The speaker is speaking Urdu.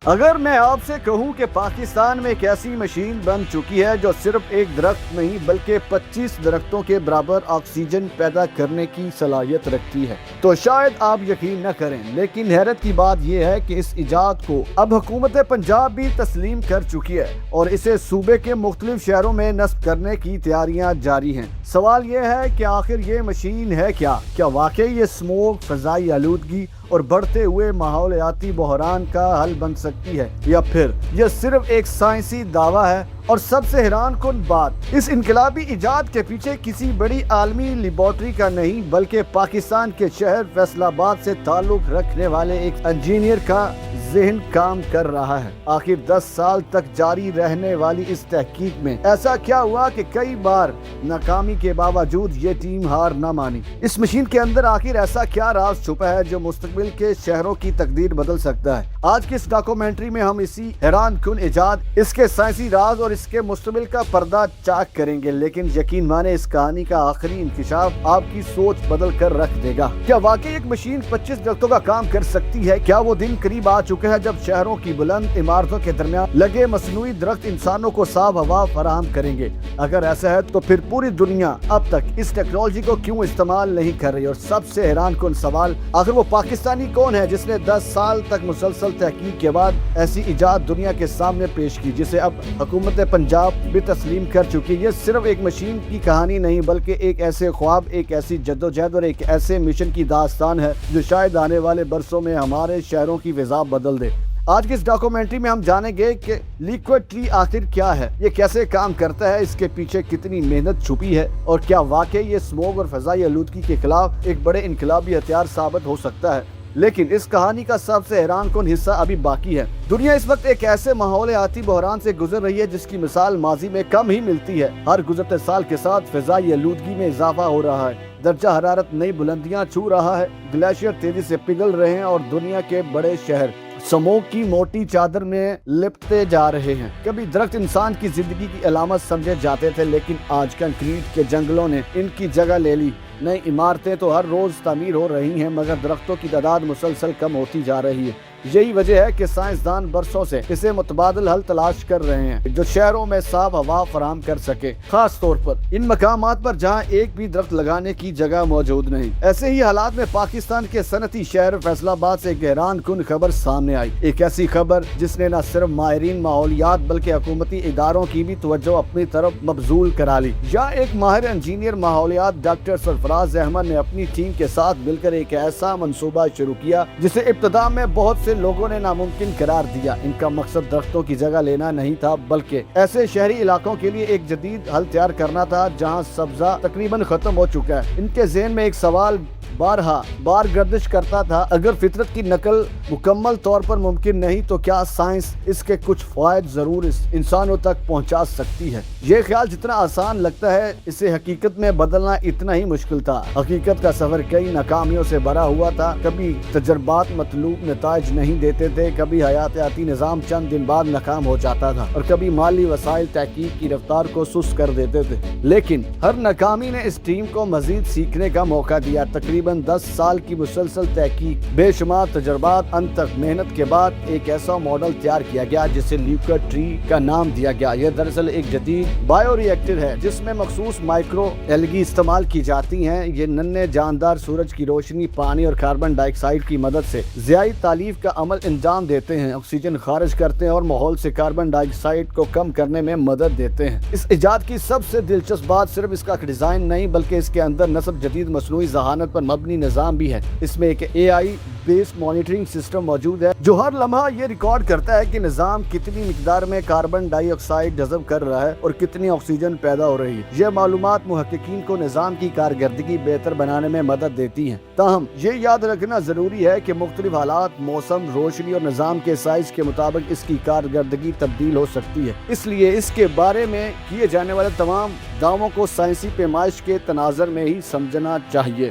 اگر میں آپ سے کہوں کہ پاکستان میں ایک ایسی مشین بن چکی ہے جو صرف ایک درخت نہیں بلکہ 25 درختوں کے برابر آکسیجن پیدا کرنے کی صلاحیت رکھتی ہے تو شاید آپ یقین نہ کریں، لیکن حیرت کی بات یہ ہے کہ اس ایجاد کو اب حکومت پنجاب بھی تسلیم کر چکی ہے اور اسے صوبے کے مختلف شہروں میں نصب کرنے کی تیاریاں جاری ہیں۔ سوال یہ ہے کہ آخر یہ مشین ہے کیا واقعی یہ اسموگ، فضائی آلودگی اور بڑھتے ہوئے ماحولیاتی بحران کا حل بن سکتی ہے، یا پھر یہ صرف ایک سائنسی دعویٰ ہے؟ اور سب سے حیران کن بات، اس انقلابی ایجاد کے پیچھے کسی بڑی عالمی لیبارٹری کا نہیں بلکہ پاکستان کے شہر فیصل آباد سے تعلق رکھنے والے ایک انجینئر کا ذہن کام کر رہا ہے۔ آخر 10 سال تک جاری رہنے والی اس تحقیق میں ایسا کیا ہوا کہ کئی بار ناکامی کے باوجود یہ ٹیم ہار نہ مانی؟ اس مشین کے اندر آخر ایسا کیا راز چھپا ہے جو مستقبل کے شہروں کی تقدیر بدل سکتا ہے؟ آج کی اس ڈاکومنٹری میں ہم اسی حیران کن ایجاد، اس کے سائنسی راز اور اس کے مستقبل کا پردہ چاک کریں گے، لیکن یقین مانے اس کہانی کا آخری انکشاف آپ کی سوچ بدل کر رکھ دے گا۔ کیا واقعی ایک مشین 25 درختوں کا کام کر سکتی ہے؟ کیا وہ دن قریب آ چکے ہیں جب شہروں کی بلند عمارتوں کے درمیان لگے مصنوعی درخت انسانوں کو صاف ہوا فراہم کریں گے؟ اگر ایسا ہے تو پھر پوری دنیا اب تک اس ٹیکنالوجی کو کیوں استعمال نہیں کر رہی؟ اور سب سے حیران کن سوال، آخر وہ پاکستانی کون ہے جس نے 10 سال تک مسلسل تحقیق کے بعد ایسی ایجاد دنیا کے سامنے پیش کی جسے اب حکومت پنجاب بھی تسلیم کر چکی؟ یہ صرف ایک مشین کی کہانی نہیں بلکہ ایک ایسے خواب، ایک ایسی جدوجہد اور ایک ایسے مشن کی داستان ہے جو شاید آنے والے برسوں میں ہمارے شہروں کی فضا بدل دے۔ آج کی اس ڈاکومنٹری میں ہم جانیں گے کہ لیکوڈ ٹری آخر کیا ہے، یہ کیسے کام کرتا ہے، اس کے پیچھے کتنی محنت چھپی ہے، اور کیا واقعی یہ اسموگ اور فضائی آلودگی کے خلاف ایک بڑے انقلابی ہتھیار ثابت ہو سکتا ہے۔ لیکن اس کہانی کا سب سے حیران کن حصہ ابھی باقی ہے۔ دنیا اس وقت ایک ایسے ماحولیاتی بحران سے گزر رہی ہے جس کی مثال ماضی میں کم ہی ملتی ہے۔ ہر گزرتے سال کے ساتھ فضائی آلودگی میں اضافہ ہو رہا ہے، درجہ حرارت نئی بلندیاں چھو رہا ہے، گلیشیئر تیزی سے پگھل رہے ہیں اور دنیا کے بڑے شہر سموگ کی موٹی چادر میں لپٹتے جا رہے ہیں۔ کبھی درخت انسان کی زندگی کی علامت سمجھے جاتے تھے، لیکن آج کنکریٹ کے جنگلوں نے ان کی جگہ لے لی۔ نئی عمارتیں تو ہر روز تعمیر ہو رہی ہیں مگر درختوں کی تعداد مسلسل کم ہوتی جا رہی ہے۔ یہی وجہ ہے کہ سائنسدان برسوں سے اسے متبادل حل تلاش کر رہے ہیں جو شہروں میں صاف ہوا فراہم کر سکے، خاص طور پر ان مقامات پر جہاں ایک بھی درخت لگانے کی جگہ موجود نہیں۔ ایسے ہی حالات میں پاکستان کے صنعتی شہر فیصل آباد سے ایک حیران کن خبر سامنے آئی، ایک ایسی خبر جس نے نہ صرف ماہرین ماحولیات بلکہ حکومتی اداروں کی بھی توجہ اپنی طرف مبذول کرا لی۔ یا ایک ماہر انجینئر ماحولیات ڈاکٹر سرفراز احمد نے اپنی ٹیم کے ساتھ مل کر ایک ایسا منصوبہ شروع کیا جسے ابتدا میں بہت سے لوگوں نے ناممکن قرار دیا۔ ان کا مقصد درختوں کی جگہ لینا نہیں تھا بلکہ ایسے شہری علاقوں کے لیے ایک جدید حل تیار کرنا تھا جہاں سبزہ تقریباً ختم ہو چکا ہے۔ ان کے ذہن میں ایک سوال بار گردش کرتا تھا، اگر فطرت کی نقل مکمل طور پر ممکن نہیں تو کیا سائنس اس کے کچھ فوائد ضرور انسانوں تک پہنچا سکتی ہے؟ یہ خیال جتنا آسان لگتا ہے اسے حقیقت میں بدلنا اتنا ہی مشکل تھا۔ حقیقت کا سفر کئی ناکامیوں سے بھرا ہوا تھا، کبھی تجربات مطلوب نتائج نہیں دیتے تھے، کبھی حیاتیاتی نظام چند دن بعد ناکام ہو جاتا تھا اور کبھی مالی وسائل تحقیق کی رفتار کو سست کر دیتے تھے۔ لیکن ہر ناکامی نے اس ٹیم کو مزید سیکھنے کا موقع دیا۔ تقریباً 10 سال کی مسلسل تحقیق، بے شمار تجربات، انت تک محنت کے بعد ایک ایسا ماڈل تیار کیا گیا جسے لیکوڈ ٹری کا نام دیا گیا۔ یہ دراصل ایک جدید بائیو ری ایکٹر ہے جس میں مخصوص مائکرو ایلگی استعمال کی جاتی ہیں۔ یہ ننھے جاندار سورج کی روشنی، پانی اور کاربن ڈائی آکسائڈ کی مدد سے ضیائی تالیف کا عمل انجام دیتے ہیں، آکسیجن خارج کرتے ہیں اور ماحول سے کاربن ڈائی آکسائڈ کو کم کرنے میں مدد دیتے ہیں۔ اس ایجاد کی سب سے دلچسپ بات صرف اس کا ڈیزائن نہیں بلکہ اس کے اندر نصب جدید مصنوعی ذہانت پر مبنی نظام بھی ہے۔ اس میں ایک AI بیس مانیٹرنگ سسٹم موجود ہے جو ہر لمحہ یہ ریکارڈ کرتا ہے کہ نظام کتنی مقدار میں کاربن ڈائی آکسائڈ جذب کر رہا ہے اور کتنی آکسیجن پیدا ہو رہی ہے۔ یہ معلومات محققین کو نظام کی کارکردگی بہتر بنانے میں مدد دیتی ہیں۔ تاہم یہ یاد رکھنا ضروری ہے کہ مختلف حالات، موسم، روشنی اور نظام کے سائز کے مطابق اس کی کارکردگی تبدیل ہو سکتی ہے۔ اس لیے اس کے بارے میں کیے جانے والے تمام دعووں کو سائنسی پیمائش کے تناظر میں ہی سمجھنا چاہیے۔